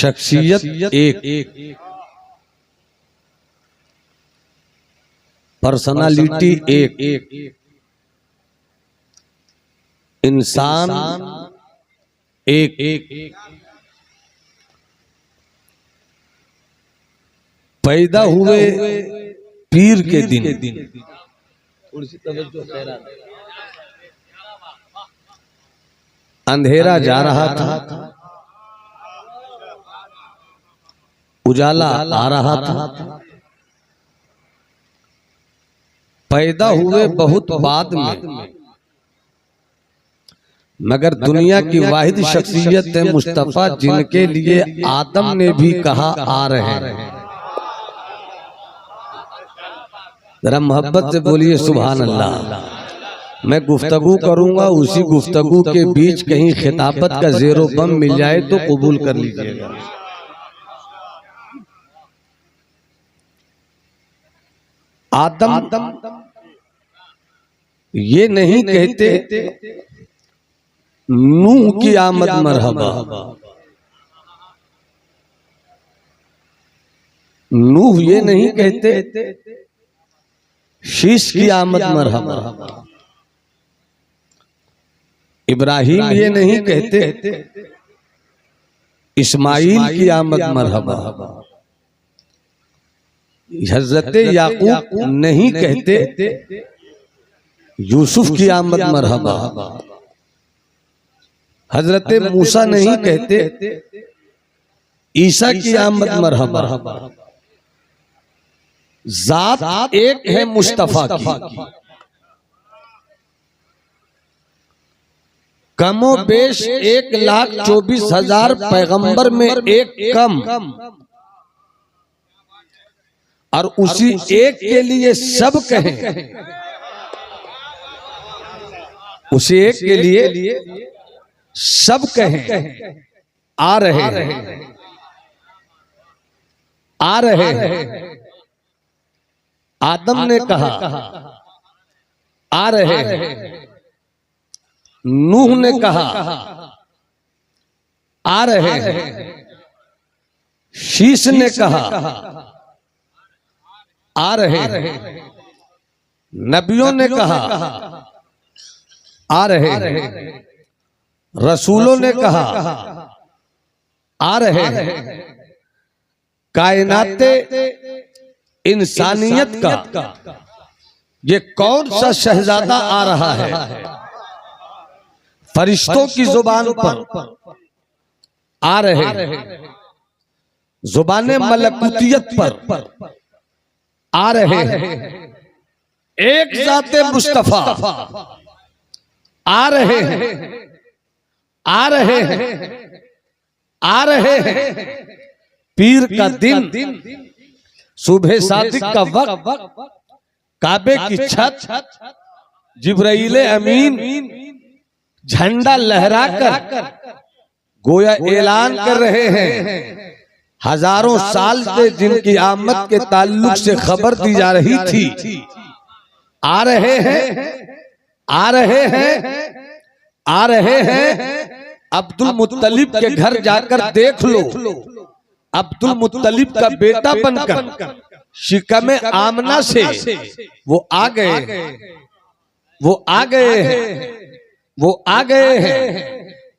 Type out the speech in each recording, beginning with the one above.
शख्सियत एक, पर्सनालिटी एक, इंसान एक, पैदा हुए पीर के दिन। अंधेरा जा रहा था, उजाला आ रहा था। पैदा हुए बहुत बाद में, मगर दुनिया की वाहिद शख्सियत है मुस्तफा, जिनके लिए आदम ने भी कहा आ रहे हैं। जरा मोहब्बत से बोलिए सुभान अल्लाह। मैं गुफ्तगू करूंगा, उसी गुफ्तगू के बीच कहीं खिताबत का ज़ेरो बम मिल जाए तो कबूल कर लीजिएगा। आदम ये नहीं कहते नूह की आमद मरहबा, नूह ये नहीं कहते शीश की आमद मरहबा, इब्राहिम ये नहीं कहते इस्माइल की आमद मरहबा, हजरत याकूब नहीं कहते यूसुफ की आमद मरहबा, हजरत मूसा नहीं कहते ईसा की आमद मरहबा। जात एक है मुस्तफा की, कमो बेश 1,24,000 पैगंबर में एक कम, और उसी एक के लिए सब कहें, उसी एक के लिए सब कहें आ रहे हैं, आ रहे हैं। आदम ने कहा आ रहे हैं, नूह ने कहा आ रहे हैं, शीश ने कहा आ रहे हैं, नबियों ने कहा आ रहे हैं, रसूलों ने कहा आ रहे हैं। कायनाते इंसानियत का ये कौन सा शहजादा आ रहा है, फरिश्तों की जुबान पर आ रहे हैं, जुबाने मलकुतियत पर आ रहे हैं, एक जाते मुस्तफा आ रहे हैं, आ रहे हैं, आ रहे हैं। पीर का दिन, सुबह सादिक का वक्त, काबे की छत, जिब्राइल अमीन झंडा लहराकर गोया ऐलान कर रहे हैं। हजारों साल से जिनकी आमद के ताल्लुक से खबर दी जा रही थी, आ रहे हैं, आ रहे हैं, आ रहे हैं। अब्दुल मुत्तलिब के घर जाकर देख लो, अब्दुल मुत्तलिब का बेटा बनकर शिकमे आमना से वो आ गए, वो आ गए हैं, वो आ गए हैं।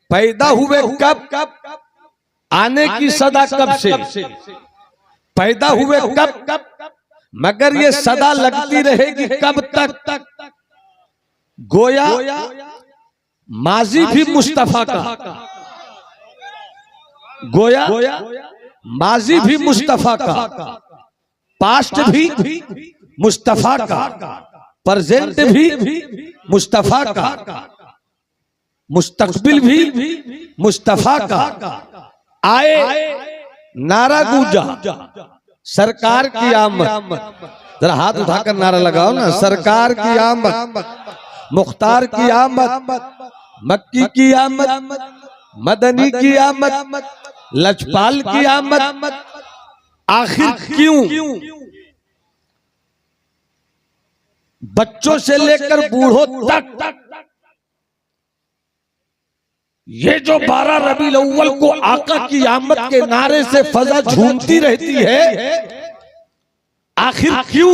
पैदा हुए कब, आने की सदा कब से, पैदा हुए कब, मगर ये सदा लगती रहेगी कब तक। गोया माजी भी मुस्तफा का, गोया माजी भी मुस्तफा का, पास्ट भी मुस्तफा का, प्रेजेंट भी मुस्तफा का, मुस्तकबिल भी मुस्तफा का। आए नारा गूंजा सरकार की आमद, जरा हाथ उठाकर नारा लगाओ ना, सरकार की आमद, मुख्तार की आमद, मक्की की आमद, मदनी की आमद, लजपाल की आमद। आखिर क्यों बच्चों से लेकर बूढ़ों तक ये जो 12 रबीउल अव्वल को आका की आमद के नारे से फजा झूमती रहती है, आखिर क्यों?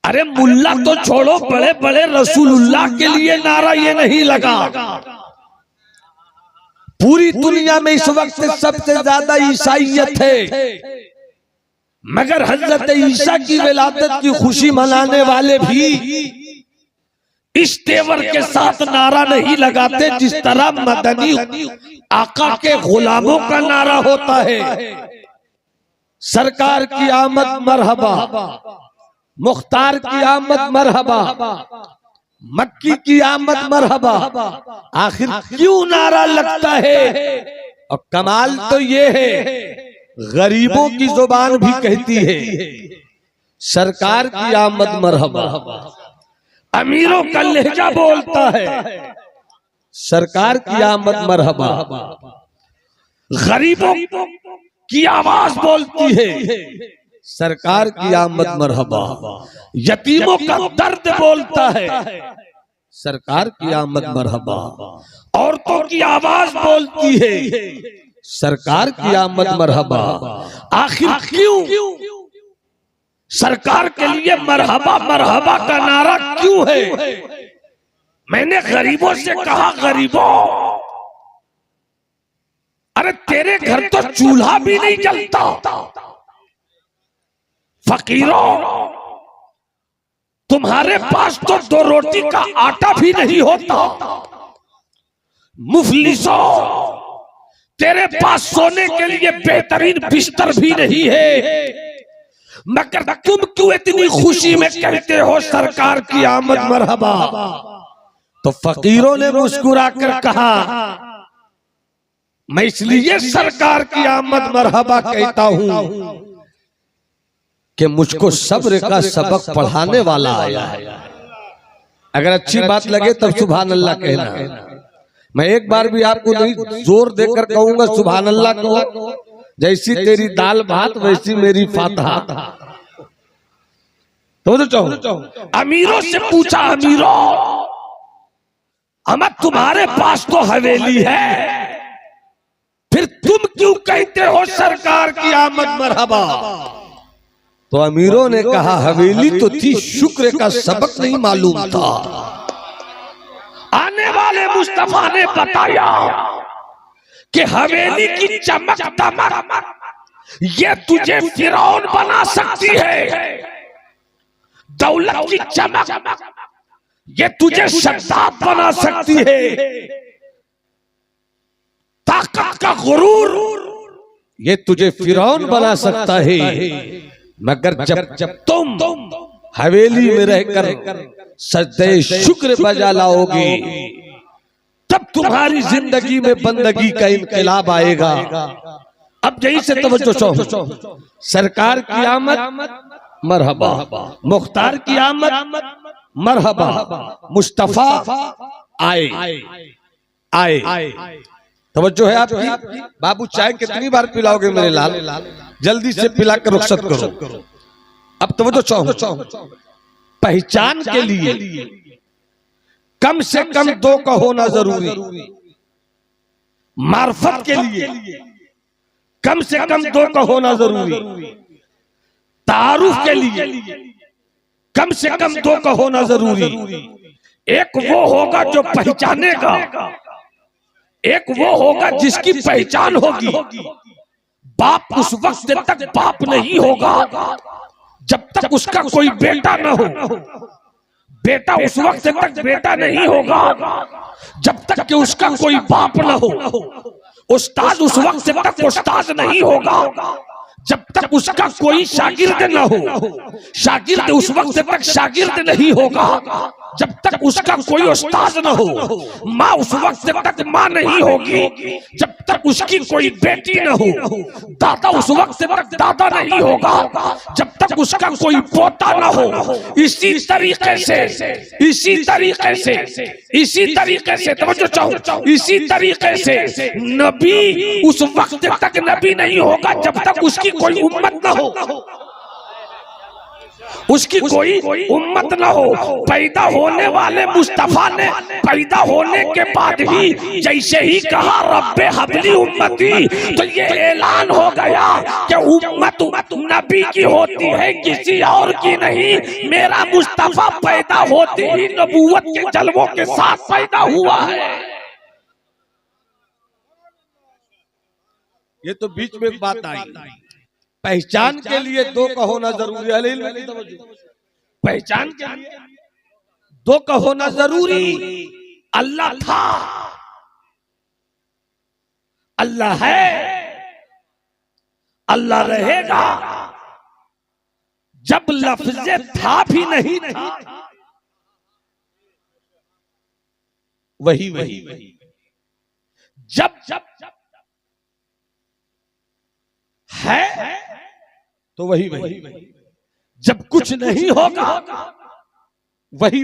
अरे मुल्ला तो छोड़ो, बड़े बड़े रसूलुल्लाह के लिए नारा ये नहीं लगा। पूरी दुनिया में इस वक्त सबसे ज्यादा ईसाइयत है, मगर हजरत ईसा की विलादत की खुशी मनाने वाले भी इस तेवर के साथ नारा नहीं लगाते जिस तरह मदनी आका के गुलामों का नारा होता है। सरकार की आमद मरहबा, मुख्तार की आमद मरहबा, मक्की की आमद मरहबा। आखिर क्यों नारा लगता है? और कमाल तो ये है, गरीबों की जुबान भी कहती है सरकार की आमद मरहबा। अमीरों का लहजा बोलता है सरकार की आमद मरहबा। गरीबों की आवाज बोलती है सरकार की आमद मरहबा। यतीमों का दर्द बोलता है सरकार की आमद मरहबा। औरतों की आवाज बोलती है सरकार की आमद मरहबा। आखिर क्यों सरकार के लिए मरहबा मरहबा का नारा क्यों है? मैंने गरीबों से कहा, गरीबों, अरे तेरे घर तो चूल्हा भी नहीं जलता, फकीरों तुम्हारे पास तो 2 रोटी का आटा भी नहीं होता, मुफलिसों तेरे पास सोने के लिए बेहतरीन बिस्तर भी नहीं है, मगर तुम क्यों इतनी खुशी में कहते हो सरकार की आमद मरहबा? तो फकीरों ने मुस्कुराकर कहा, मैं इसलिए सरकार की आमद मरहबा कहता हूं कि मुझको सब्र का सबक पढ़ाने वाला आया है। अगर अच्छी बात लगे तब सुभान अल्लाह कहना। मैं एक बार भी आपको नहीं जोर देकर कहूंगा सुभान अल्लाह कहो, जैसी तेरी दाल भात वैसी मेरी फातहा। तो अमीरों से पूछा, अमीरों अमर तुम्हारे पास तो हवेली है, फिर तुम क्यों कहते हो सरकार की आमद मरहबा? तो अमीरों ने कहा, हवेली तो थी, शुक्र का सबक नहीं मालूम था। आने वाले मुस्तफा ने बताया कि हवेली की चमक दमक ये तुझे फिरौन बना सकती है, दौलत की चमक ये तुझे शद्दाद बना सकती है, ताकत का गुरूर ये तुझे फिरौन बना सकता है। मगर जब तुम हवेली में रहकर सजदे शुक्र बजा लाओगे, तब तुम्हारी जिंदगी में बंदगी का इनकलाब आएगा। अब यहीं से तवज्जो, सरकार की आमद मरहबा, मुख्तार की आमद मरहबा, मुस्तफा आए। तवज्जो है आपकी? बाबू चाय कितनी बार पिलाओगे मेरे लाल? जल्दी से पिला कर रुखसत करो। अब तवज्जो, पहचान के लिए कम से कम 2 का होना जरूरी, मार्फत के लिए कम से कम 2 का होना जरूरी, तारुफ के लिए कम से कम 2 का होना जरूरी। एक वो होगा जो पहचानेगा, एक वो होगा जिसकी पहचान होगी। बाप उस वक्त तक बाप नहीं होगा जब तक उसका कोई बेटा न हो, बेटा उस वक्त तक बेटा नहीं होगा जब तक कि उसका कोई बाप न हो, उस्ताद उस वक्त तक उस्ताद नहीं होगा जब तक उसका कोई शागिर्द न हो, शागिर्द उस वक्त तक शागिर्द नहीं होगा जब तक उसका कोई उस्ताद न हो, माँ उस वक्त तक माँ नहीं होगी जब तक उसकी कोई बेटी न हो, दादा उस वक्त तक दादा नहीं होगा जब तक उसका कोई पोता न हो। इसी तरीके से तवज्जो चाहो, इसी तरीके से नबी उस वक्त तक नबी नहीं होगा जब तक उसकी कोई उम्मत न हो। उसकी कोई उम्मत न हो। पैदा होने वाले मुस्तफा ने पैदा होने के बाद ही जैसे ही कहा रब्बे हबली उम्मती, तो ये ऐलान हो गया कि उम्मत नबी की होती है, किसी और की नहीं। मेरा मुस्तफा पैदा होते ही नबूवत के जलवों के साथ पैदा हुआ है। ये तो बीच में एक बात आई, पहचान के लिए दो का होना जरूरी है। पहचान के लिए दो का होना जरूरी। अल्लाह था, अल्लाह है, अल्लाह रहेगा। जब लफ्ज़े था भी नहीं था, वही जब है तो वही जब कुछ नहीं होगा वही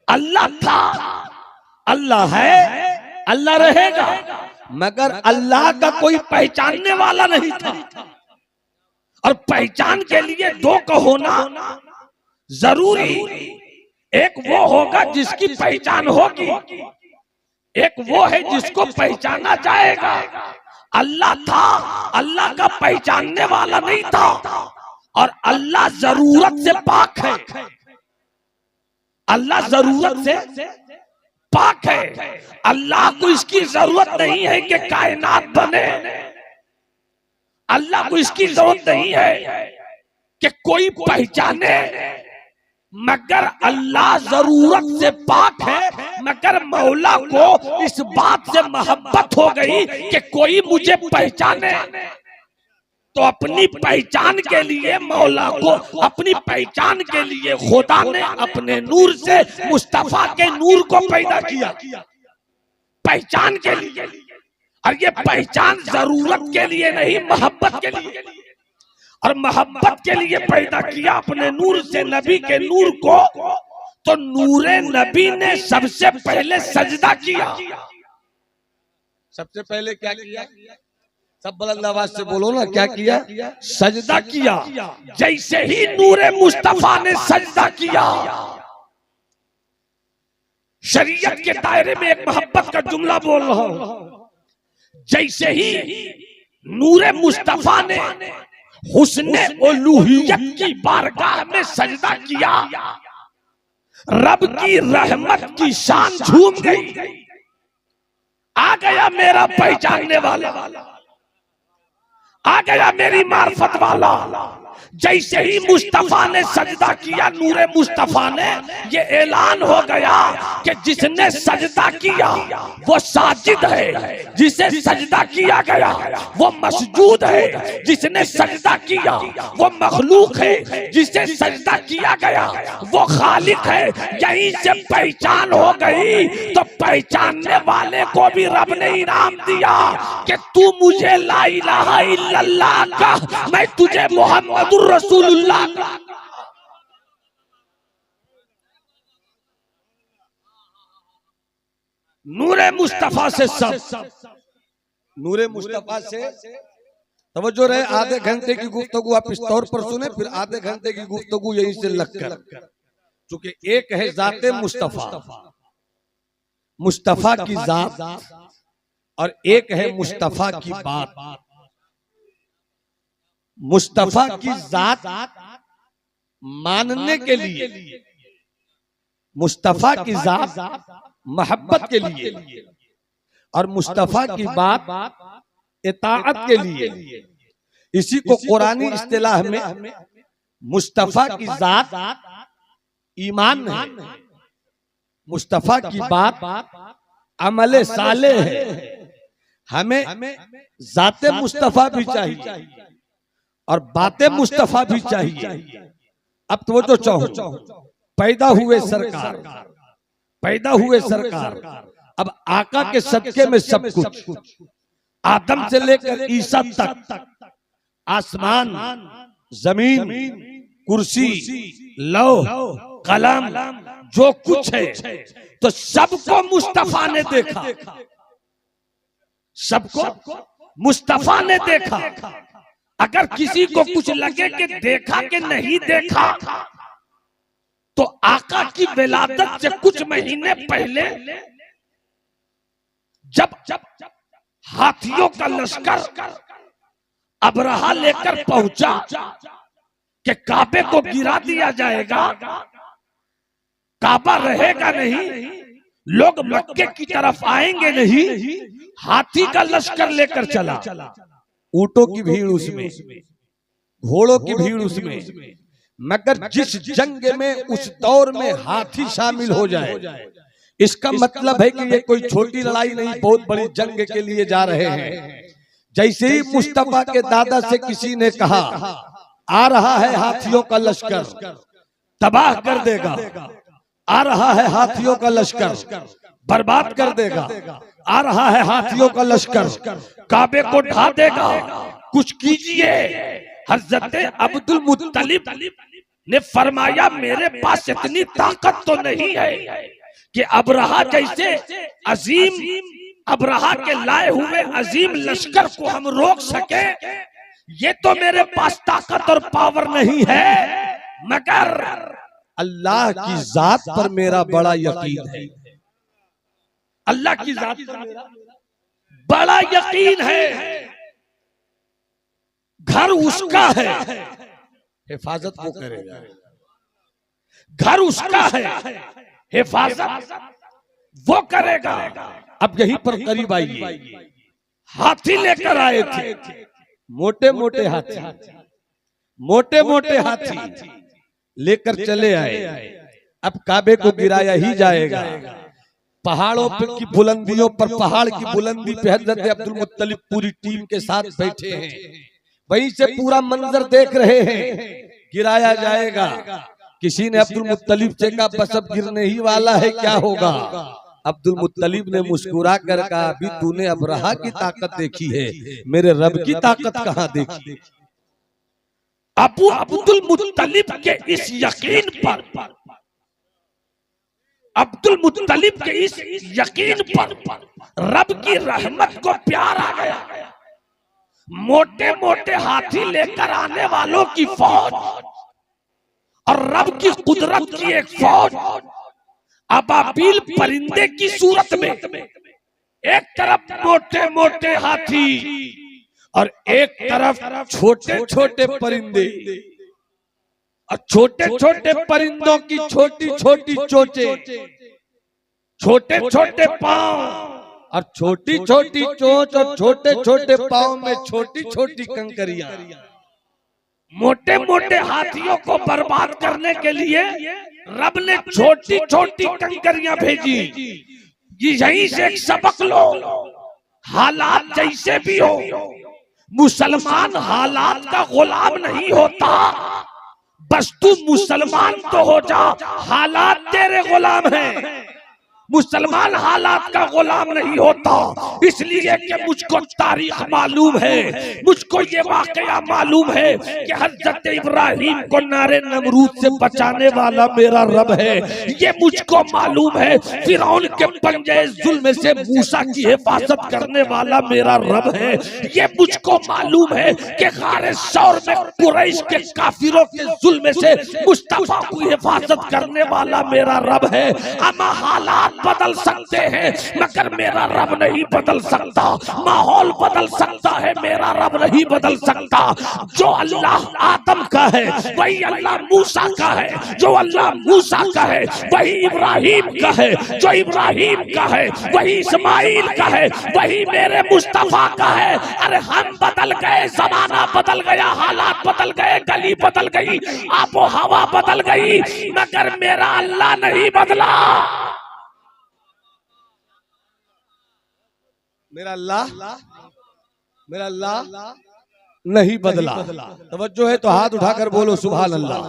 अल्लाह था, अल्लाह है, अल्लाह रहेगा। मगर अल्लाह का कोई पहचानने वाला नहीं था। और पहचान के लिए दो का होना जरूरी। एक वो होगा जिसकी पहचान होगी, एक वो है जिसको पहचाना जाएगा। अल्लाह था, अल्लाह का पहचानने वाला नहीं था। और अल्लाह जरूरत से पाक है, अल्लाह जरूरत से पाक है। अल्लाह को इसकी जरूरत नहीं है कि कायनात बने। अल्लाह को इसकी जरूरत नहीं है कि कोई पहचाने। मगर अल्लाह जरूरत से पाक है। मगर मौला को इस बात से मोहब्बत हो गई कि कोई मुझे पहचाने। तो अपनी पहचान के लिए मौला को, अपनी पहचान के लिए खुदा ने अपने नूर से मुस्तफा के नूर को पैदा किया, पहचान के लिए। और ये पहचान जरूरत के लिए नहीं, मोहब्बत के लिए। और मोहब्बत के लिए पैदा किया अपने नूर से नबी के नूर को। तो नूरे नबी ने सबसे पहले सजदा किया। सबसे पहले क्या किया? सब बुलंद आवाज से बोलो ना, क्या किया? सजदा किया। जैसे ही नूरे मुस्तफा ने सजदा किया, शरीयत के दायरे में एक मोहब्बत का जुमला बोल रहा हूं। जैसे ही नूरे मुस्तफा ने हुस्ने उलूहियत की बारगाह में सजदा किया, रब की रहमत की शान झूम गई। आ गया मेरा पहचानने वाला, आ गया मेरी मार्फत वाला। जैसे ही मुस्तफा ने सजदा किया, नूरे मुस्तफा ने, ये ऐलान हो गया कि जिसने सजदा किया वो साजिद है, जिसे सजदा किया गया वो मसजूद है, जिसने सजदा किया वो मखलूक है, जिसे सजदा किया गया वो खालिक है। यहीं से पहचान हो गई। तो पहचानने वाले को भी रब ने इनाम दिया कि तू मुझे ला इलाहा इल्लल्लाह का, मैं तुझे मोहम्मद रसूलुल्लाह का। नूरे मुस्तफा से सब, नूरे मुस्तफा से तवज्जो रहे। आधे घंटे की गुफ्तगू आप इस तौर पर सुने, फिर आधे घंटे की गुफ्तगू यहीं से लगकर, चूंकि एक है जाते मुस्तफा, मुस्तफा की जात, और एक है मुस्तफा की बात। मुस्तफा की जात मानने के लिए, मुस्तफा की जात मोहब्बत के लिए, और मुस्तफा की बात इताअत के लिए। इसी को कुरानी इस्तिलाह में मुस्तफा की जात ईमान है, मुस्तफा की बात अमले साले है। हमें जाते मुस्तफा भी चाहिए और बातें मुस्तफा भी चाहिए। अब तो वो जो चाहो, पैदा हुए सरकार, पैदा हुए सरकार। अब आका के सदके में सब कुछ, आदम से लेकर ईसा तक, आसमान, जमीन, कुर्सी, लौह, कलम, जो कुछ है, तो सबको मुस्तफा ने देखा, सबको मुस्तफा ने देखा। अगर किसी को कुछ लगे कि देखा कि नहीं देखा, तो आका की विलादत से कुछ महीने पहले जब हाथियों का लश्कर अबरहा लेकर पहुंचा कि काबे को गिरा दिया जाएगा, काबा रहेगा नहीं, लोग मक्के की तरफ आएंगे नहीं, हाथी का लश्कर लेकर चला। ऊंटों की भीड़ उसमें, घोड़ों की भीड़ उसमें, मगर जिस जंग में उस दौर में हाथी शामिल हो जाए, इसका मतलब है कि ये कोई छोटी लड़ाई नहीं, बहुत बड़ी जंग के लिए जा रहे हैं। जैसे ही मुस्तफा के दादा से किसी ने कहा आ रहा है हाथियों का लश्कर, तबाह कर देगा, आ रहा है हाथियों का लश्कर, बर्बाद कर देगा, आ रहा है हाथियों का लश्कर, काबे को ढा देगा, कुछ कीजिए। हज़रत अब्दुल मुत्तलिब ने फरमाया मेरे पास इतनी ताकत तो नहीं है कि अबरहा जैसे अजीम, अबरहा के लाए हुए अजीम लश्कर को हम रोक सके, ये तो मेरे पास ताकत और पावर नहीं है, मगर अल्लाह की जात पर मेरा बड़ा यकीन है, अल्लाह की जात पर मेरा बड़ा यकीन है। घर उसका है, हिफाजत वो करेगा, घर उसका है, हिफाजत वो करेगा। अब यहीं पर करीब आइए, हाथी लेकर आए थे, मोटे मोटे हाथी, मोटे मोटे हाथी लेकर चले आए। अब काबे को गिराया ही जाएगा। पहाड़ों पे की बुलंदियों पर, पहाड़ की बुलंदी पे हजरत अब्दुल मुत्तलिब पूरी टीम के साथ बैठे हैं, वहीं से पूरा मंजर देख रहे हैं। गिराया जाएगा, किसी ने अब्दुल मुत्तलिब से कहा बस अब गिरने ही वाला है, क्या होगा? अब्दुल मुत्तलिब ने मुस्कुरा कर कहा अभी तूने अबरहा की ताकत देखी है, मेरे रब की ताकत कहाँ देखी? अबू अब्दुल मुत्तलिब के इस यकीन पर, अब्दुल मुत्तलिब के इस यकीन पर रब की रहमत को प्यार आ गया। मोटे मोटे हाथी लेकर आने वालों की फौज और रब की कुदरत की एक फौज, अबाबील परिंदे की सूरत में, एक तरफ मोटे मोटे हाथी और एक तरफ छोटे छोटे परिंदे, और छोटे छोटे परिंदों की छोटी छोटी चोंचें, छोटे छोटे पांव और छोटी छोटी चोंच, और छोटे छोटे पांव में छोटी छोटी कंकरियां। मोटे मोटे हाथियों को बर्बाद करने के लिए रब ने छोटी छोटी कंकरियां भेजी। यहीं से एक सबक लो, हालात जैसे भी हो, मुसलमान हालात का गुलाम नहीं होता, बस तू मुसलमान तो हो जा, हालात तेरे गुलाम हैं। मुसलमान हालात का गुलाम नहीं होता, इसलिए कि मुझको तारीख मालूम है, मुझको ये वाकया मालूम है कि हज़रत इब्राहिम को नारे नमरूद से बचाने वाला मेरा रब है। ये मुझको मालूम है फिरौन के पंजे जुल्म से मूसा की हिफाजत करने वाला मेरा रब है। ये मुझको मालूम है कि गारे शौर में कुरैश के काफिरों के जुल्म से मुस्तफा की हिफाजत करने वाला मेरा रब है। अमा हालात बदल सकते हैं मगर मेरा रब नहीं बदल सकता। माहौल बदल सकता है, मेरा रब नहीं बदल सकता। जो अल्लाह आदम का है वही अल्लाह मूसा का है, जो अल्लाह मूसा का है वही इब्राहिम का है, जो इब्राहिम का है वही इस्माइल का है, वही मेरे मुस्तफा का है। अरे हम बदल गए, जमाना बदल गया, हालात बदल गए, गली बदल गई, आबो हवा बदल गई, मगर मेरा अल्लाह नहीं बदला। मेरा अल्लाह नहीं बदला। तवज्जो है तो हाथ उठाकर बोलो सुभान अल्लाह।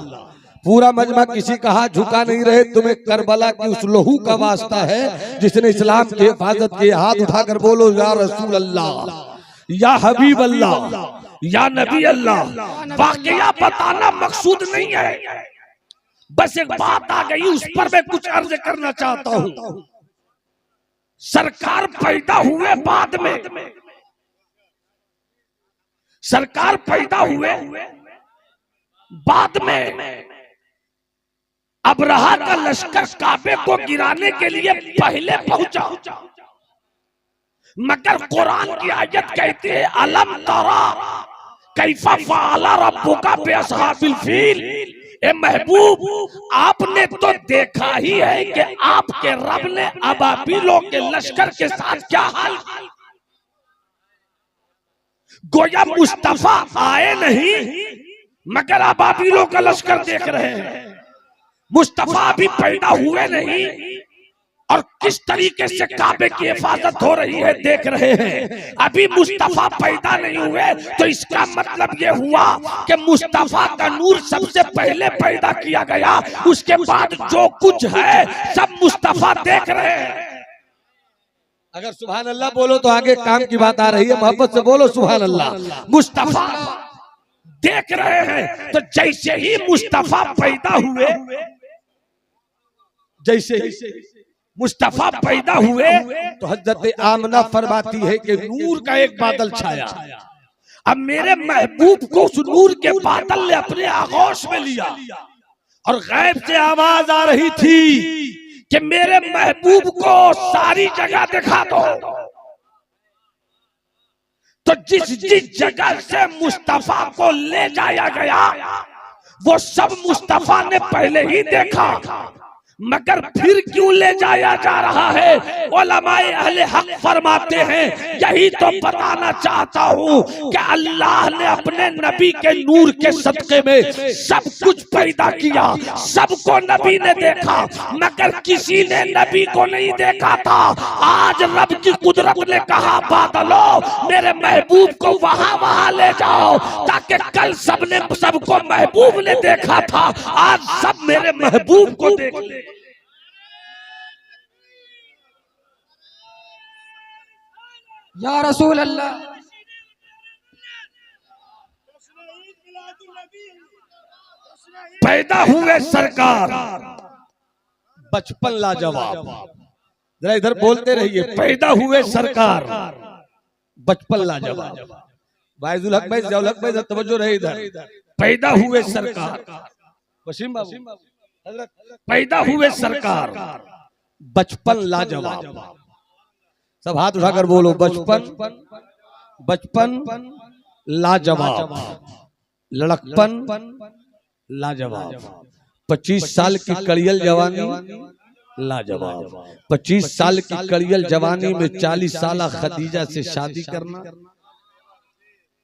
पूरा मजमा किसी का हाथ झुका नहीं रहे, तुम्हें करबला की उस लहू का वास्ता है जिसने इस्लाम की हिफाजत की। हाथ उठाकर बोलो या रसूल अल्लाह, या हबीब अल्लाह, या नबी अल्लाह। वाकया बताना मकसूद नहीं है, बस एक बात आ गई उस पर मैं कुछ अर्ज करना चाहता हूं। सरकार पैदा हुए बाद में सरकार पैदा हुए, बाद में अबरहा का लश्कर काबे को गिराने के लिए पहले पहुंचा, मगर कुरान की आयत कहती है अलम तरा कैफा फअला रब्बुका बिअसहाबिल फील। ए महबूब, आपने तो देखा ही है कि आपके रब ने अबाबिलों के लश्कर के साथ क्या हाल किया। गोया मुस्तफा आए नहीं मगर अबाबिलों का लश्कर देख रहे हैं। मुस्तफा अभी पैदा हुए नहीं और किस तरीके से काबे की हिफाजत हो रही है देख रहे हैं। अभी मुस्तफा पैदा नहीं हुए तो इसका मतलब ये हुआ कि मुस्तफा का नूर सबसे पहले पैदा किया गया, उसके बाद जो कुछ है सब मुस्तफा देख रहे हैं। अगर सुभान अल्लाह बोलो तो आगे काम की बात आ रही है, मोहब्बत से बोलो सुभान अल्लाह। मुस्तफा देख रहे हैं, तो जैसे ही मुस्तफा पैदा हुए, जैसे मुस्तफा पैदा हुए तो हजरत आमना फरमाती है कि नूर का एक बादल छाया। अब मेरे महबूब को उस नूर के बादल ने अपने आगोश में लिया और गैब से आवाज आ रही थी कि मेरे महबूब को सारी जगह दिखा दो। तो जिस जिस जगह से मुस्तफा को ले जाया गया वो सब मुस्तफा ने पहले ही देखा, मगर फिर क्यों ले जाया जा रहा है? उलमाए अहले हक फरमाते हैं यही तो बताना चाहता हूँ कि अल्लाह ने अपने नबी के नूर के सदके में सब कुछ पैदा किया, सबको नबी ने देखा, मगर किसी ने नबी को नहीं देखा था। आज रब की कुदरत ने कहा बादलों मेरे महबूब को वहां वहां ले जाओ, ताकि कल सबको महबूब ने देखा था, आज सब मेरे महबूब को देख ले। या रसूल अल्लाह। पैदा हुए सरकार, बचपन लाजवाब। जरा इधर बोलते रहिए, पैदा हुए सरकार, बचपन लाजवाब। वाइजुल हक भाई, जौल हक भाई, तवज्जो रहे इधर। पैदा हुए सरकार, वसीम बाबू, पैदा हुए सरकार, बचपन लाजवाब। सब हाथ उठाकर बोलो बचपन, बचपन लाजवाब, लड़कपन लाजवाब। 25 साल की कड़ियल जवानी लाजवाब। 25 साल की कड़ियल जवानी में 40 साल खदीजा से शादी करना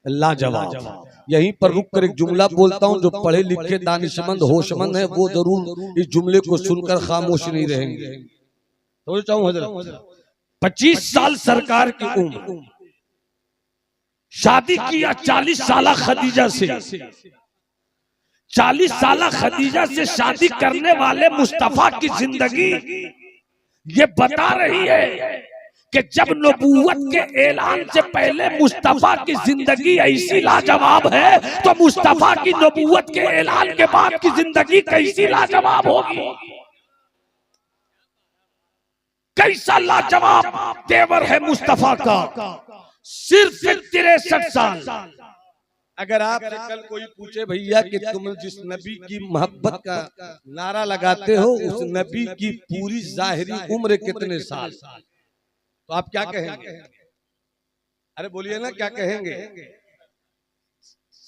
लाजवाब। यहीं पर रुक कर एक जुमला बोलता हूँ, जो पढ़े लिखे दानिशमंद होशमंद है वो जरूर इस जुमले को सुनकर खामोश नहीं रहेंगे। तो चाहूँ हजरत 25 साल सरकार की उम्र, शादी किया 40 साल खदीजा से। 40 साल खदीजा से शादी करने वाले मुस्तफा की जिंदगी ये बता रही है कि जब नबूवत के ऐलान से पहले मुस्तफा की जिंदगी ऐसी लाजवाब है, तो मुस्तफा की नबूवत के ऐलान के बाद की जिंदगी कैसी लाजवाब होगी। कैसा लाजवाब तेवर है मुस्तफा का। सिर्फ 63 साल। अगर आपसे कल कोई पूछे भैया कि तुम जिस नबी की मोहब्बत का नारा लगाते हो उस नबी की पूरी जाहिरी उम्र कितने साल, तो आप क्या कहेंगे? अरे बोलिए ना, क्या कहेंगे?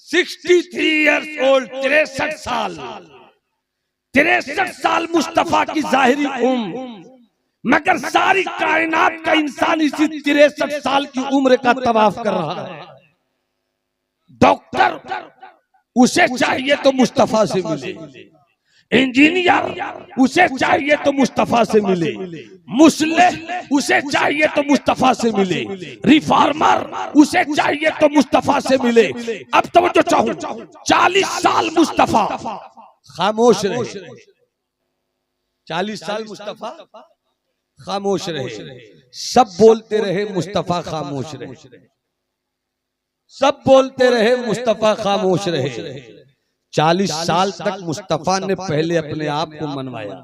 63 इयर्स ओल्ड, 63 साल। 63 साल मुस्तफा की जाहिरी उम्र, मगर सारी कायनात का इंसान इसी 63 साल की उम्र का तवाफ कर रहा है। डॉक्टर उसे चाहिए तो मुस्तफा से मिले, इंजीनियर उसे चाहिए तो मुस्तफा से मिले, मुस्लिम उसे चाहिए तो मुस्तफा से मिले, रिफॉर्मर उसे चाहिए तो मुस्तफा से मिले। अब तो जो चाहूं 40 साल मुस्तफा खामोश रहे, 40 साल मुस्तफा खामोश रहे, सब बोलते रहे मुस्तफा खामोश रहे, सब बोलते रहे मुस्तफा खामोश रहे। 40 साल तक मुस्तफा ने पहले अपने आप को मनवाया,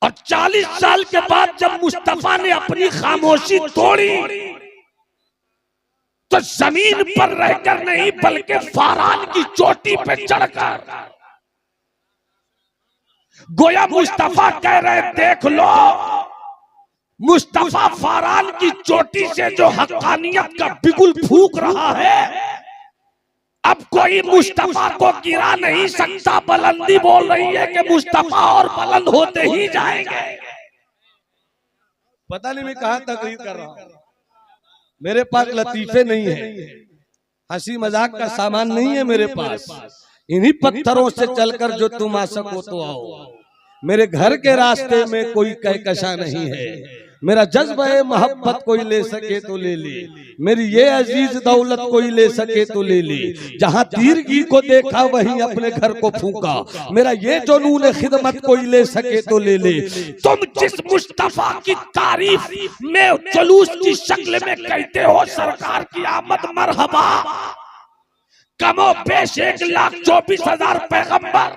और 40 साल के बाद जब मुस्तफा ने अपनी खामोशी तोड़ी तो जमीन पर रहकर नहीं बल्कि फारान की चोटी पे चढ़कर गोया मुस्तफा कह रहे देख लो, मुस्तफा फारान की चोटी से जो हक्कानियत का बिगुल फूंक रहा है, अब कोई मुस्तफा को गिरा नहीं सकता। बुलंदी बोल रही है कि मुस्तफा और बुलंद होते ही जाएंगे। पता नहीं मैं कहां तकरीर कर रहा हूं, मेरे पास लतीफे नहीं है, हंसी मजाक का सामान नहीं है मेरे पास। इन्हीं पत्थरों से चलकर जो तुम आ सको तो आओ। मेरे घर के रास्ते में कोई कहकशा नहीं है। मेरा जज्बा है मोहब्बत कोई ले सके तो ले ले, मेरी ये अजीज दौलत कोई ले सके तो ले ले। जहां तीरगी को देखा वहीं अपने घर को फूंका, मेरा ये जुनून खिदमत कोई ले सके तो ले ले। तुम जिस मुस्तफा की तारीफ में जुलूस की शक्ल में कहते हो सरकार की आमद मरहबा, कमो पेश 1,24,000 पैगंबर,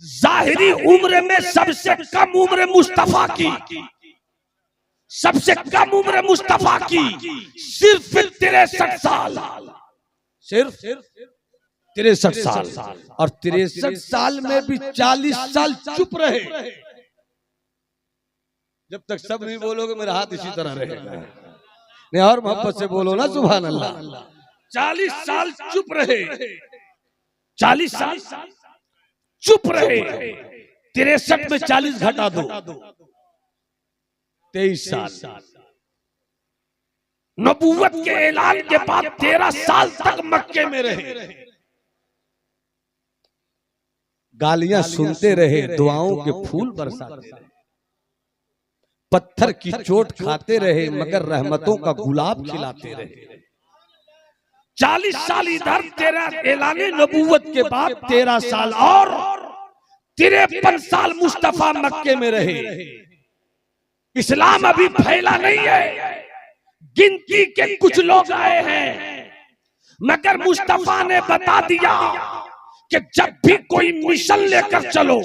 जाहिरी उम्र में सबसे कम उम्र मुस्तफा की, सबसे कम उम्र मुस्तफा की सिर्फ 63 साल, सिर्फ 63 साल। और 63 साल में भी 40 साल चुप रहे। जब तक सब नहीं बोलोगे मेरा हाथ इसी तरह रहेगा। नहीं और मोहब्बत से बोलो ना सुभान अल्लाह। 40 साल चुप रहे, 40 साल चुप रहे। 63 में 40 घटा दो, 23 साल। नबूवत के ऐलान के बाद 13 साल तक मक्के में रहे। गालियां सुनते रहे, दुआओं के फूल बरसाते रहे, पत्थर की चोट खाते रहे मगर रहमतों का गुलाब खिलाते रहे। 40 साल इधर, 13 ऐलाने नबूवत के बाद 13 साल और 53 साल मुस्तफा मक्के में रहे। इस्लाम अभी फैला नहीं है, गिनती के कुछ लोग आए हैं, मगर मुस्तफा ने बता दिया कि जब भी कोई मिशन लेकर चलो,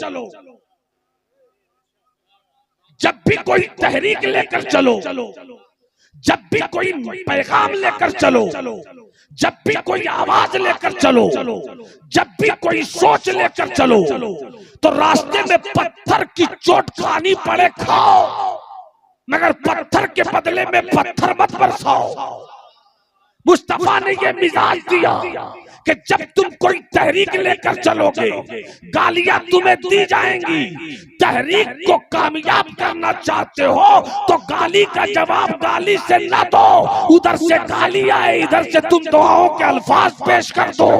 जब भी कोई तहरीक लेकर चलो, जब भी कोई पैगाम लेकर चलो, जब भी कोई आवाज लेकर चलो, जब भी कोई सोच लेकर चलो, तो रास्ते में पत्थर की चोट खानी पड़े खाओ, मगर पत्थर के बदले में पत्थर मत बरसाओ। मुस्तफा ने ये मिजाज दिया कि जब तुम कोई तहरीक लेकर चलोगे गालियां तुम्हें दी जाएंगी। तहरीक को कामयाब करना चाहते हो तो गाली का जवाब गाली से ना दो, उधर से गाली आए इधर से तुम दुआओं के अल्फाज पेश कर दो।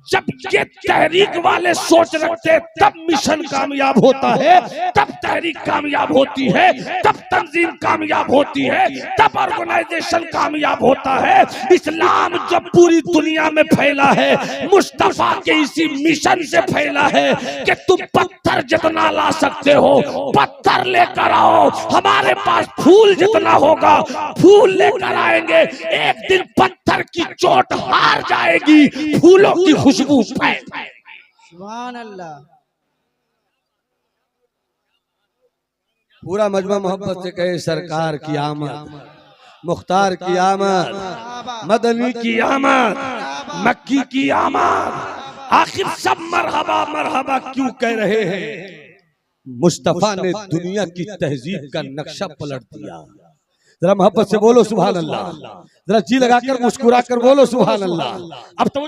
जब ये तहरीक वाले सोच रखते तब मिशन कामयाब होता है, तब तहरीक कामयाब होती है, तब तंजीम कामयाब होती है, तब ऑर्गेनाइजेशन कामयाब होता है। इस्लाम जब पूरी दुनिया में फैला है मुस्तफा के इसी मिशन से फैला है कि तुम पत्थर जितना ला सकते हो पत्थर लेकर आओ, हमारे पास फूल जितना होगा फूल लेकर आएंगे। एक दिन पत्थर की चोट हार जाएगी, फूलों की खुशबू सुभान अल्लाह। पूरा मजमा मोहब्बत से कहे सरकार की आमद, मुख्तार की आमद, मदनी की आमद, मक्की की आमद। आखिर सब मरहबा मरहबा क्यों कह रहे हैं? मुस्तफा ने दुनिया की तहजीब का नक्शा पलट दिया। जरा मोहब्बत से बोलो सुभान अल्लाह, जरा जी लगाकर मुस्कुरा कर बोलो सुभान अल्लाह। अब तो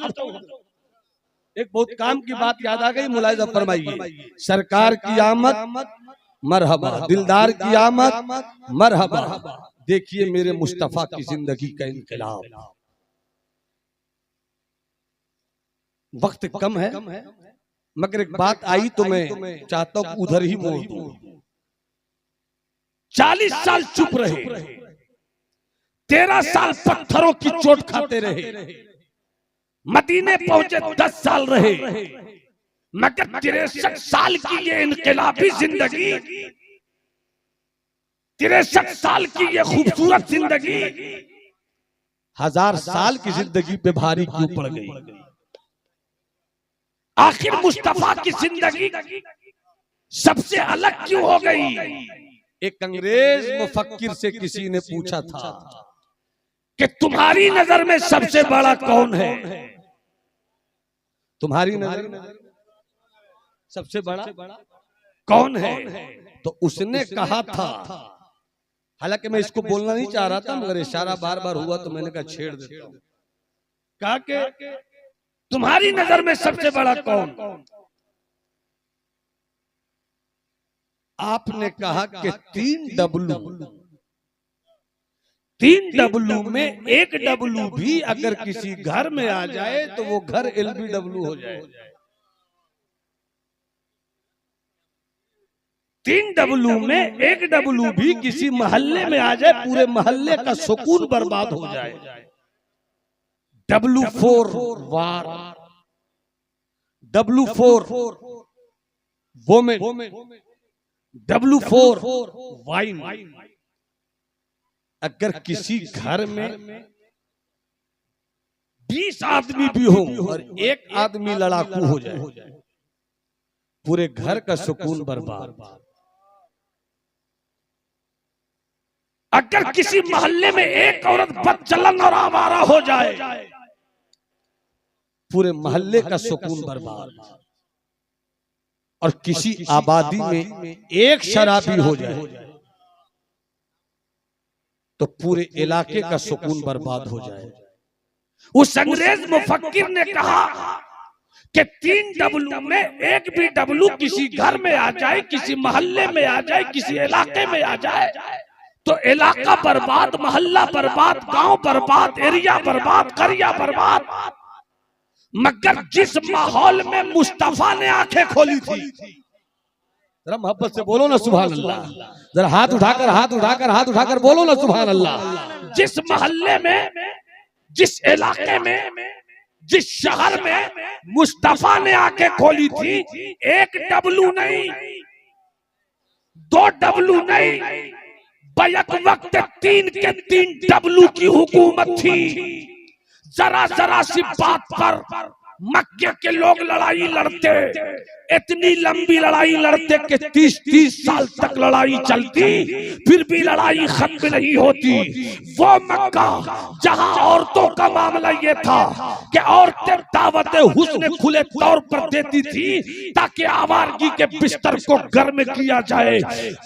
एक बहुत काम की बात याद आ गई, मुलाहिजा फरमाइए। सरकार की आमद मरहबा, दिलदार की आमद मरहबा। देखिए मेरे मुस्तफा की जिंदगी का इनकलाब। वक्त कम है मगर एक बात आई तो मैं चाहता हूं उधर ही मोड़ दूं। 40 साल चुप रहे, 13 साल पत्थरों की चोट खाते रहे, मदीने पहुंचे 10 साल रहे, मगर 63 साल की ये इनकलाबी जिंदगी, 63 साल की ये खूबसूरत जिंदगी 1000 साल की जिंदगी पे भारी क्यों पड़ गई? आखिर मुस्तफा की जिंदगी सबसे अलग क्यों हो गई? एक अंग्रेज मुफक्किर से किसी ने पूछा था कि तुम्हारी नजर में सबसे बड़ा कौन है? तुम्हारी नजर में सबसे बड़ा कौन है? तो उसने कहा था, हालांकि मैं इसको बोलना नहीं चाह रहा था, मगर इशारा बार बार हुआ तो मैंने कहा छेड़ देता हूं। कहा कि तुम्हारी नजर में सबसे बड़ा कौन? आपने कहा कि 3 डब्लू, 3 डब्लू में एक डब्लू भी अगर किसी घर में आ जाए तो वो घर LBW हो जाए। 3 डब्लू में एक डब्लू भी किसी मोहल्ले में आ जाए, पूरे मोहल्ले का सुकून बर्बाद हो जाए। W4 वार, W4 वोमेन, W4 वाइन। अगर किसी घर में 20 आदमी भी हो और एक आदमी लड़ाकू हो जाए, पूरे घर का सुकून बर्बाद। अगर किसी मोहल्ले में एक औरत बदचलन और आवारा हो जाए, पूरे मोहल्ले का सुकून बर्बाद। और किसी आबादी में एक शराबी हो जाए तो पूरे इलाके का सुकून बर्बाद हो जाए। उस अंग्रेज मुफक्किर ने कहा कि 3 डब्लू में एक भी डब्लू किसी घर में आ जाए, किसी मोहल्ले में आ जाए, किसी इलाके में आ जाए तो इलाका बर्बाद, मोहल्ला बर्बाद, गांव बर्बाद, एरिया बर्बाद, करिया बर्बाद। मगर जिस माहौल में मुस्तफा ने आंखें खोली थी, जरा मोहब्बत से बोलो ना सुभान अल्लाह, जरा हाथ उठाकर बोलो ना सुभान अल्लाह। जिस मोहल्ले में, जिस इलाके में, जिस शहर में मुस्तफा ने आंखें खोली थी, एक डब्लू नहीं, 2 डब्लू नहीं, बैक वक्त 3 के 3 डब्लू की हुकूमत थी। जरा सी बात पर मक्के के लोग लड़ाई लड़ते, इतनी लंबी लड़ाई लड़ते कि 30-30 साल तक लड़ाई चलती, फिर भी लड़ाई खत्म नहीं होती। वो मक्का जहां औरतों का मामला ये था कि औरतें दावत हुस्न खुले तौर पर देती थी ताकि आवारगी के बिस्तर को गर्म किया जाए।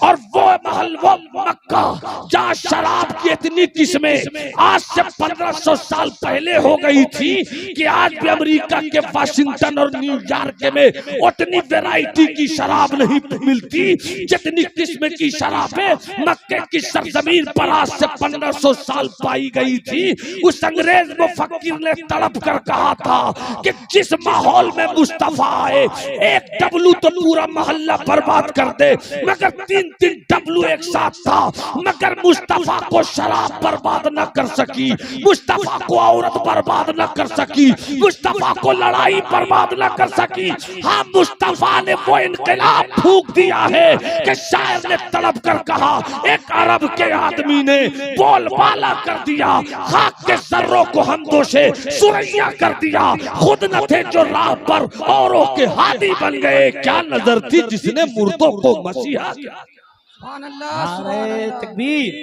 और वो महल, वो मक्का जहां शराब की इतनी किस्में आज से 1500 साल पहले हो गई थी कि आज भी अमेरिका के वाशिंगटन और न्यूयॉर्क में उतनी वैरायटी की शराब नहीं मिलती जितनी किस्म की शराबें मक्के की सरजमीन पर आज से 1500 साल पाई गई थी। उस अंग्रेज मुफक्किर ने तड़प कर कहा था कि जिस माहौल में मुस्तफा आए, एक डब्लू तो पूरा मोहल्ला बर्बाद कर दे, मगर 3-3 डब्लू एक साथ था, मगर मुस्तफा को शराब बर्बाद न कर सकी, मुस्तफा को औरत बर्बाद न कर सकी, मुस्तफा को लड़ाई बर्बाद न कर सकी। हाँ, मुस्तफा ने वो इनकलाब फूंक दिया है कि शायर ने तड़प कर कहा, एक अरब के आदमी ने बोलबाला कर दिया, खाक के सर्रों को हमदों से सुरैया कर दिया, खुद न थे जो राह पर औरों के हादी बन गए। क्या नजर थी जिसने मुर्दों को मसीहा किया। सुभान अल्लाह, नारे तकबीर,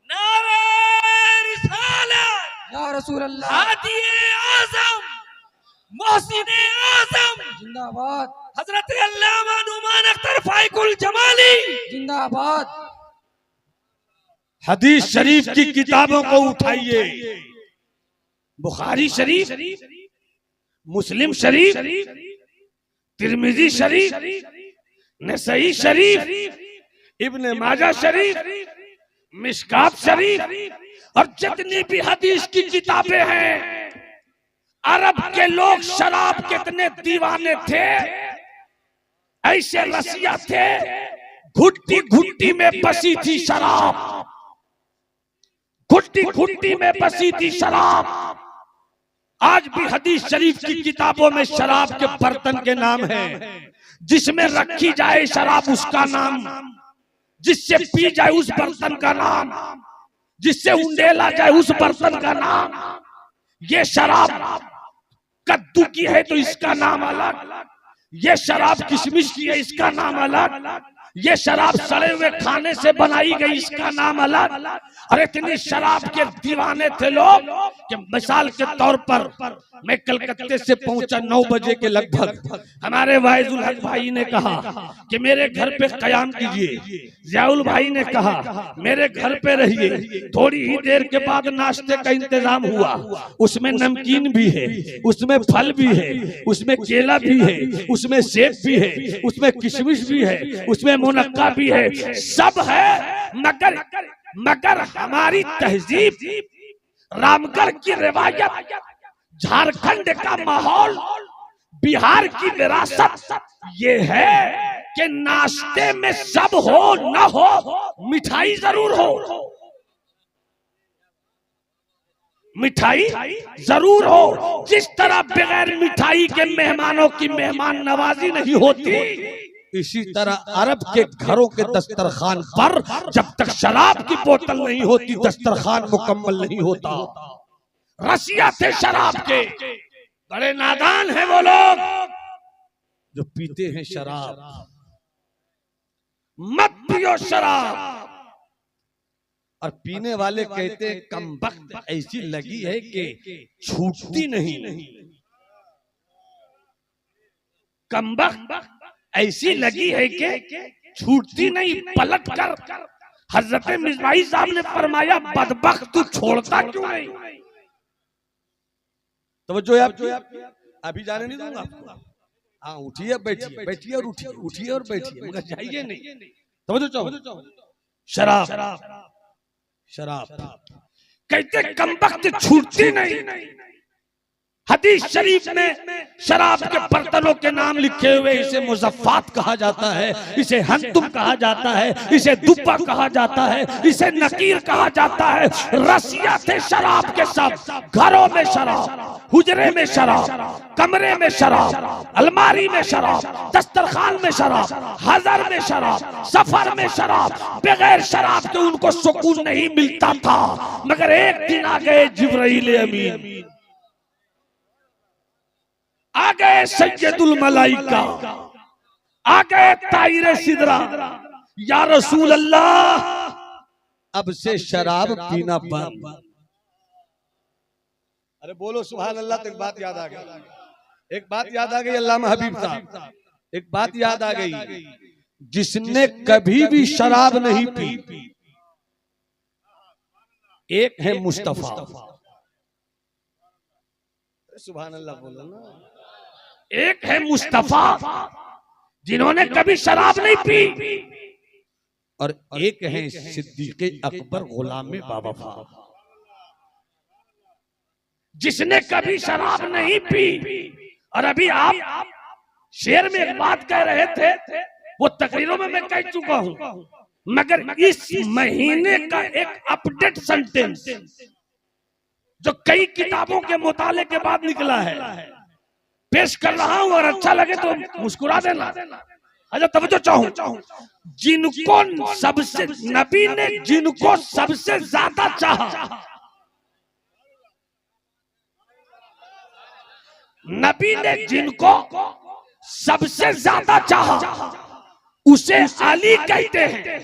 नारे रिसालत, या रसूल अल्लाह, हादी आज़म, मोहसिन आज़म जिंदाबाद, हजरत अल्लामा नुमान अख्तर फाइकुल जमाली जिंदाबाद। हदीस शरीफ की किताबों को उठाइए, बुखारी शरीफ, मुस्लिम शरीफ, तिरमिजी शरीफ, नसई शरीफ, इब्न माजा शरीफ, मिशकात शरीफ और जितनी भी हदीस की किताबें हैं। अरब के लोग शराब कितने दीवाने थे, ऐसे रसिया थे, घुट्टी घुट्टी में बसी थी शराब, घुट्टी घुट्टी में बसी थी शराब। आज भी हदीस शरीफ की किताबों में शराब के बर्तन के नाम हैं, जिसमें रखी जाए शराब उसका नाम, जिससे पी जाए उस बर्तन का नाम, जिससे उंडेला जाए उस बर्तन का नाम। ये शराब कद्दू की है तो इसका नाम अलग, ये शराब किशमिश की है इसका नाम अलग, ये शराब सड़े हुए खाने से बनाई गई, इसका नाम अलग। और इतनी शराब के दीवाने थे लोग कि मिसाल के तौर पर मैं कलकत्ते से पहुंचा 9 बजे के लगभग। हमारे वाइजुल हक भाई ने कहा कि मेरे घर पे कयाम कीजिए, जियाउल भाई ने कहा मेरे घर पे रहिए। थोड़ी ही देर के बाद नाश्ते का इंतजाम हुआ, उसमें नमकीन भी है, उसमें फल भी है, उसमें केला भी है, उसमें सेब भी है, उसमें किशमिश भी है, उसमें मुनक्का भी है, सब है। मगर हमारी तहजीब, रामगढ़ की रिवायत, झारखंड का माहौल, बिहार की विरासत ये है कि नाश्ते में सब हो न हो, मिठाई जरूर हो, मिठाई जरूर हो। जिस तरह बगैर मिठाई के मेहमानों की मेहमान नवाजी नहीं होती, इसी तरह अरब के घरों के दस्तरखान पर जब तक शराब की बोतल नहीं होती, दस्तरखान मुकम्मल नहीं होता। रसिया थे शराब के, बड़े नादान हैं वो लोग जो पीते हैं शराब। मत पियो शराब। और पीने वाले कहते हैं कमबख्त ऐसी लगी है कि छूटती नहीं, कमबख्त ऐसी लगी है कि छूटती नहीं। पलट कर हजरत मिज़बाही साहब ने फरमाया बदबख्त तू छोड़ता क्यों नहीं। तो जो आप अभी जाने नहीं दूंगा आपको। हाँ उठिए, बैठिए, बैठिए और उठिए, उठिए और बैठिए, मगर जाइए नहीं। तो जो शराब शराब कहते कमबख्त छूटती नहीं। हदीस शरीफ में शराब के बर्तनों के नाम लिखे हुए, इसे मुज़फ़्फ़ात कहा जाता है, इसे हंतुम कहा जाता है, इसे दुब्बा कहा जाता है, इसे नकीर कहा जाता है। रसिया थे शराब के सब। घरों में शराब, हुजरे में शराब, कमरे में शराब, अलमारी में शराब, दस्तरखान में शराब, हज़र में शराब, सफर में शराब। बगैर शराब के उनको सुकून नहीं मिलता था। मगर एक दिन आ गए जिब्राइल अमीन, आ गए सैयदुल मलाइका, आ गए ताइरे सिदरा। या रसूल अल्लाह, अब से शराब पीना बंद। अरे बोलो सुभान अल्लाह। तो एक बात याद आ गई, एक बात याद आ गई अल्लामा हबीब साहब, एक बात याद आ गई। जिसने कभी भी शराब नहीं पी, एक है मुस्तफा। सुभान अल्लाह बोलो ना। एक है मुस्तफा जिन्होंने कभी शराब नहीं पी, और एक है सिद्दीक़े अकबर गुलामे बावफा, जिसने कभी शराब नहीं पी। और अभी आप शेर में एक बात कह रहे थे, वो तकरीरों में मैं कह चुका हूं, मगर इस महीने का एक अपडेट सेंटेंस जो कई किताबों के मुताले के बाद निकला है, पेश कर रहा हूं। और अच्छा लगे तो मुस्कुरा देना। अच्छा तवज्जो चाहूं, जिनको सबसे नबी ने जिनको सबसे ज्यादा चाहा, नबी ने जिनको सबसे ज्यादा चाहा उसे अली कहते हैं।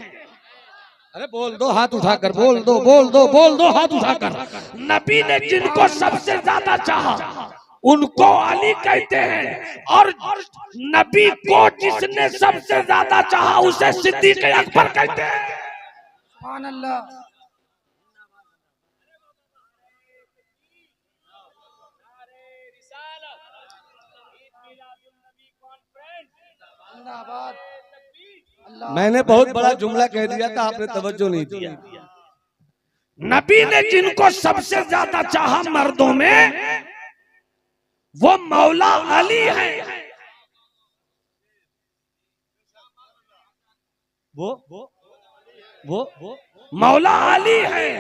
अरे बोल दो हाथ उठाकर, बोल दो, बोल दो, बोल दो हाथ उठाकर। नबी ने जिनको सबसे ज्यादा चाहा उनको अली कहते हैं, और नबी को जिसने सबसे ज्यादा चाहा उसे सिद्दीक़ अकबर कहते हैं। सुभान अल्लाह। मैंने बहुत बड़ा जुमला कह दिया था, आपने तवज्जो नहीं दिया। नबी ने जिनको सबसे ज्यादा चाहा मर्दों में, वो मौला अली है। वो मौला अली है।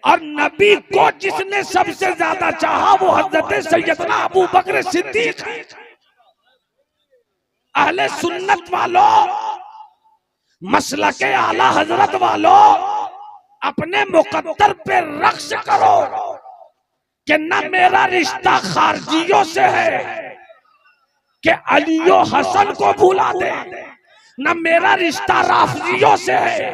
और नबी को जिसने सबसे ज्यादा चाहा वो हजरत सैयदना अबू बकर सिद्दीक है। अहले सुन्नत वालों, मसलके आला हजरत वालों, अपने मुकद्दर पे रक्स करो कि न मेरा रिश्ता खारजियों से है कि अलियो हसन को भुला दे, न मेरा रिश्ता राफजियों से है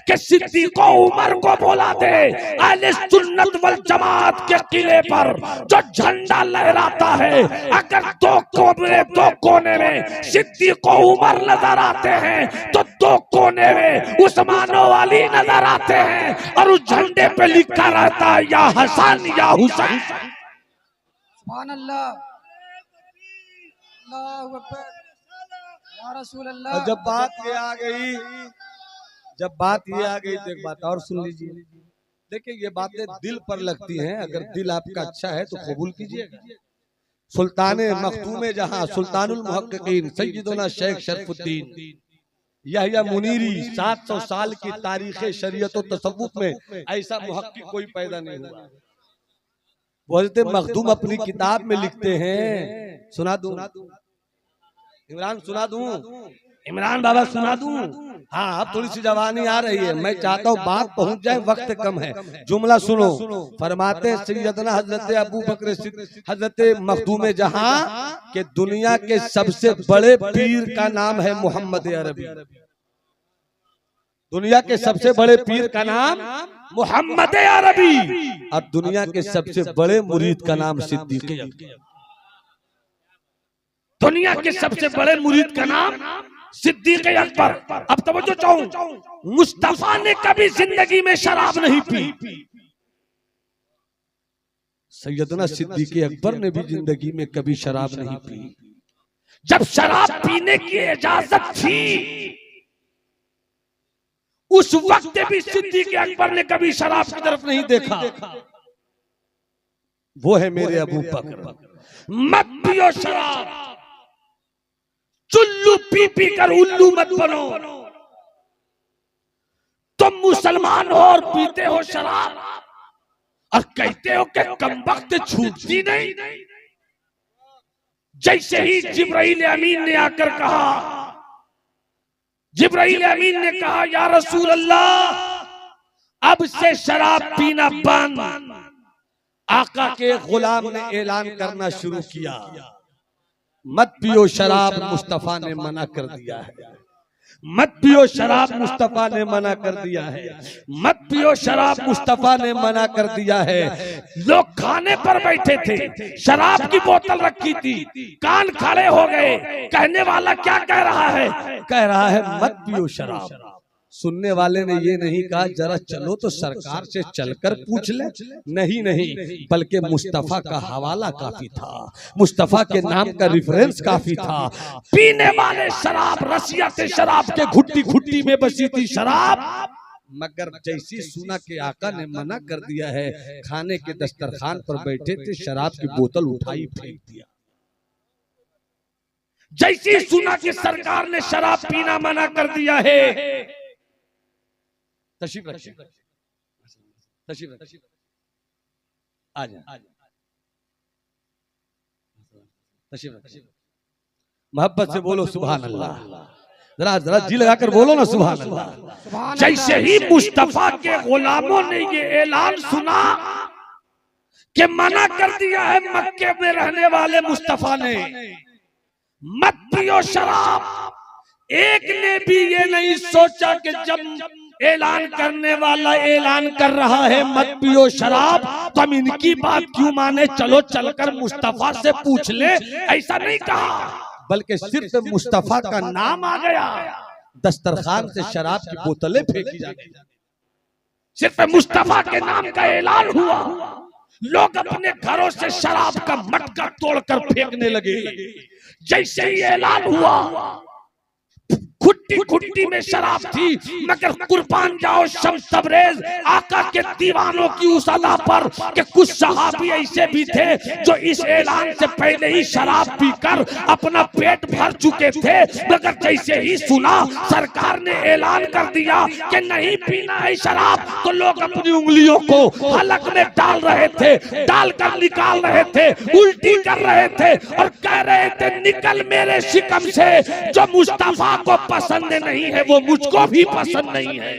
कि सिद्दीक़ उमर को बोला दे अहले सुन्नत वल जमात के किले पर जो झंडा लहराता है, अगर दो कोने में सिद्दीक़ उमर नजर आते हैं तो दो कोने में उस्मान वाली नजर आते हैं, और उस झंडे पे लिखा रहता है या हसन या हुसैन। सुभान अल्लाह, अल्लाहु अकबर, या रसूल अल्लाह। और जब बात ये आ गई तो एक बात और सुन लीजिए। देखिए ये बातें दिल पर लगती हैं, अगर दिल आपका अच्छा है तो कबूल कीजिएगा। सुल्तान मखदूम जहां सुल्तानुल मुहक्किकीन सैयदना शेख शरफुद्दीन यहया मुनीरी 700 साल की तारीख शरीयत और तसव्वुफ में ऐसा मुहक्किक कोई पैदा नहीं हुआ। बोलते मखदूम अपनी किताब में लिखते हैं, सुना दूं इमरान, सुना दूं इमरान बाबा, सुना दूं। हाँ अब थोड़ी सी जवानी आ रही है, मैं चाहता हूँ बात पहुंच जाए, वक्त कम है। जुमला सुनो। फरमाते सैयदना हजरत अबू बकर हजरत मखदूम जहां के दुनिया के सबसे बड़े पीर का नाम है मोहम्मद अरबी। दुनिया के सबसे बड़े पीर का नाम मोहम्मद अरबी, और दुनिया के सबसे बड़े मुरीद का नाम सिद्दीक़ अकबर। दुनिया के सबसे बड़े मुरीद का नाम सिद्दीक़ अकबर। अब तवज्जो चाहूं, मुस्तफा ने कभी जिंदगी में शराब नहीं पी। सैयदना सिद्दीक़ अकबर ने भी जिंदगी में कभी शराब नहीं पी। जब शराब पीने की इजाजत थी उस वक्त भी सिद्दीक़ अकबर ने कभी शराब की तरफ नहीं देखा। वो है मेरे अबू बकर। मत पियो शराब, चुल्लू पी पी कर उल्लू मत बनो। तुम मुसलमान हो और पीते हो शराब और कहते हो कि कमबख्त छूटती नहीं। जैसे ही जिब्राइल अमीन ने आकर कहा, जिब्राइल अमीन ने कहा या रसूल अल्लाह अब से शराब पीना बंद, आका के गुलाम ने ऐलान करना शुरू किया, मत पियो शराब, मुस्तफा ने मना कर दिया है। मत पियो शराब, मुस्तफा ने मना कर दिया है। मत पियो शराब, मुस्तफा ने मना कर दिया है। लोग खाने पर बैठे थे, शराब की बोतल रखी थी, कान खड़े हो गए। कहने वाला क्या कह रहा है? कह रहा है मत पियो शराब। सुनने वाले ने ये नहीं कहा जरा चलो तो सरकार से चलकर पूछ ले, नहीं नहीं, बल्कि मुस्तफा का हवाला काफी था, मुस्तफा के नाम का रेफरेंस काफी था। पीने वाले शराब, रसियत शराब के घुट्टी घुट्टी में बसी थी शराब, मगर जैसी सुना के आका ने मना कर दिया है, खाने के दस्तरखान पर बैठे थे, शराब की बोतल उठाई फेंक दिया। जैसी सुना कि सरकार ने शराब पीना मना कर दिया है, तशरीफ रखिए, तशरीफ रखिए, आ जाए, तशरीफ रखिए। मोहब्बत से बोलो सुभान अल्लाह, जरा जरा जी लगाकर बोलो ना सुभान अल्लाह। जैसे ही मुस्तफा के गुलामों ने ये ऐलान सुना कि मना कर दिया है मक्के में रहने वाले मुस्तफा ने, मत पियो शराब, एक ने भी ये नहीं सोचा कि जब ऐलान करने वाला ऐलान कर रहा है मत पियो शराब तो हम इनकी बात क्यों माने, चलो चलकर मुस्तफा से पूछ ले, ऐसा नहीं कहा, बल्कि सिर्फ मुस्तफा का नाम आ गया, दस्तरखान से शराब की बोतलें फेंकी जा गई। सिर्फ मुस्तफा के नाम का ऐलान हुआ, लोग अपने घरों से शराब का मटका तोड़कर फेंकने लगे। जैसे ही ऐलान हुआ, खुट्टी खुट्टी में शराब थी, मगर कुर्बान जाओ शम्स तबरेज आका के दीवानों की उस अदा पर कि कुछ सहाबी ऐसे भी थे जो इस ऐलान से पहले ही शराब पीकर अपना पेट भर चुके थे, मगर जैसे ही सुना सरकार ने ऐलान कर दिया कि नहीं पीना है शराब, तो लोग अपनी उंगलियों को हलक में डाल रहे थे, डालकर निकाल रहे थे, उल्टी कर रहे थे और कह रहे थे निकल मेरे शिकम से, जो मुस्तफा को पसंद नहीं है वो मुझको भी पसंद नहीं है।